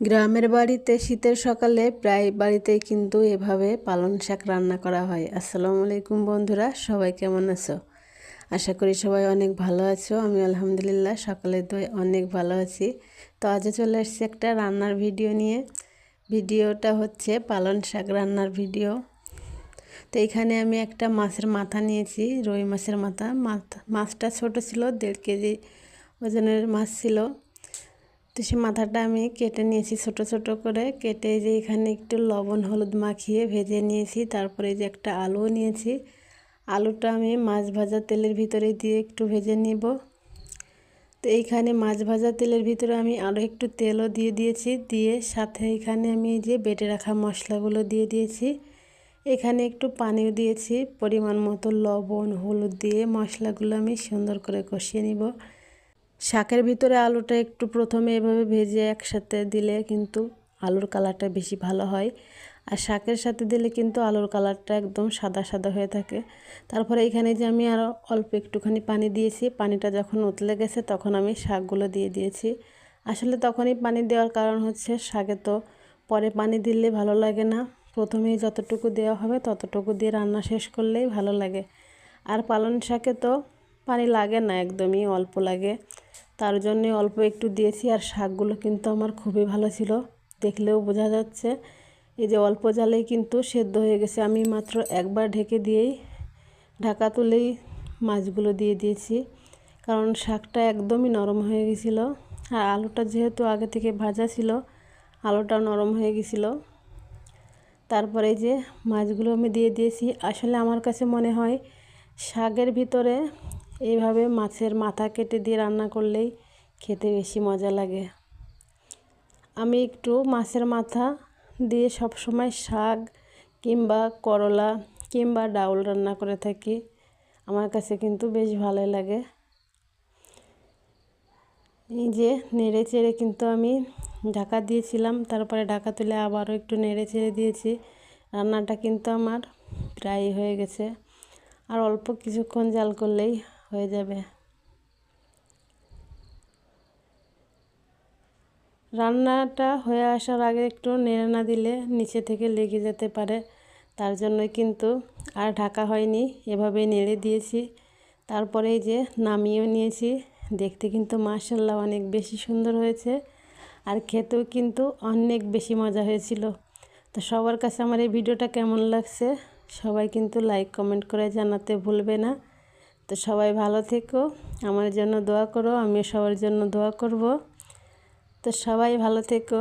গ্রামের বাড়িতে শীতের সকালে প্রায় বাড়িতেই কিন্তু এভাবে পালং শাক রান্না করা হয়। আসসালামু আলাইকুম বন্ধুরা, সবাই কেমন আছো? আশা করি সবাই অনেক ভালো আছো। আমি আলহামদুলিল্লাহ সকালের দোয়ায় অনেক ভালো আছি। তো আজ চলে এসেছি একটা রান্নার ভিডিও নিয়ে। ভিডিওটা হচ্ছে পালং শাক রান্নার ভিডিও। তো এখানে আমি একটা মাছের মাথা নিয়েছি, রুই মাছের মাথা। মাছটা ছোট ছিল, 1.5 কেজি ওজনের মাছ ছিল। তো সে মাথাটা আমি কেটে নিয়েছি ছোট ছোট করে। কেটে যে এখানে একটু লবণ হলুদ মাখিয়ে ভেজে নিয়েছি। তারপরে যে একটা আলু নিয়েছি, আলুটা আমি মাছ ভাজা তেলের ভিতরে দিয়ে একটু ভেজে নিব। তো এইখানে মাছ ভাজা তেলের ভিতরে আমি আরও একটু তেলও দিয়ে দিয়েছি। দিয়ে সাথে এখানে আমি যে বেটে রাখা মশলাগুলো দিয়ে দিয়েছি। এখানে একটু পানিও দিয়েছি, পরিমাণ মতো লবণ হলুদ দিয়ে মশলাগুলো আমি সুন্দর করে কষিয়ে নিব। শাকের ভিতরে আলুটা একটু প্রথমে এভাবে ভেজে একসাথে দিলে কিন্তু আলুর কালারটা বেশি ভালো হয়, আর শাকের সাথে দিলে কিন্তু আলুর কালারটা একদম সাদা সাদা হয়ে থাকে। তারপরে এখানে যে আমি আরও অল্প একটুখানি পানি দিয়েছি। পানিটা যখন উতলে গেছে তখন আমি শাকগুলো দিয়ে দিয়েছি। আসলে তখনই পানি দেওয়ার কারণ হচ্ছে শাকে তো পরে পানি দিলে ভালো লাগে না, প্রথমেই যতটুকু দেওয়া হবে ততটুকু দিয়ে রান্না শেষ করলেই ভালো লাগে। আর পালং শাকে তো পানি লাগে না, একদমই অল্প লাগে, তার জন্য অল্প একটু দিয়েছি। আর শাকগুলো কিন্তু আমার খুবই ভালো ছিল, দেখলেও বোঝা যাচ্ছে। এই যে অল্প জালেই কিন্তু সেদ্ধ হয়ে গেছে। আমি মাত্র একবার ঢেকে দিয়েই ঢাকা তুলেই মাছগুলো দিয়ে দিয়েছি, কারণ শাকটা একদমই নরম হয়ে গেছিল। আর আলুটা যেহেতু আগে থেকে ভাজা ছিল, আলুটা নরম হয়ে গেছিলো। তারপরে যে মাছগুলো আমি দিয়ে দিয়েছি। আসলে আমার কাছে মনে হয় শাকের ভিতরে এইভাবে মাছের মাথা কেটে দিয়ে রান্না করলেই খেতে বেশি মজা লাগে। আমি একটু মাছের মাথা দিয়ে সব সময় শাক কিংবা করলা কিংবা ডাউল রান্না করে থাকি, আমার কাছে কিন্তু বেশ ভালোই লাগে। এই যে নেড়ে চেড়ে কিন্তু আমি ঢাকা দিয়েছিলাম, তারপরে ঢাকা তুলে আবারও একটু নেড়ে চেড়ে দিয়েছি। রান্নাটা কিন্তু আমার প্রায় হয়ে গেছে, আর অল্প কিছুক্ষণ জাল করলেই হয়ে যাবে। রান্নাটা হয়ে আসার আগে একটু নেড়ে না দিলে নিচে থেকে লেগে যেতে পারে, তার জন্যই কিন্তু আর ঢাকা হয়নি, এভাবেই নেড়ে দিয়েছি। তারপরে এই যে নামিয়েও নিয়েছি। দেখতে কিন্তু মাশাআল্লাহ অনেক বেশি সুন্দর হয়েছে, আর খেতেও কিন্তু অনেক বেশি মজা হয়েছিল। তো সবার কাছে আমার এই ভিডিওটা কেমন লাগছে সবাই কিন্তু লাইক কমেন্ট করে জানাতে ভুলবে না। তো সবাই ভালো থেকো, আমার জন্য দোয়া করো, আমিও সবার জন্য দোয়া করব। তো সবাই ভালো থেকো।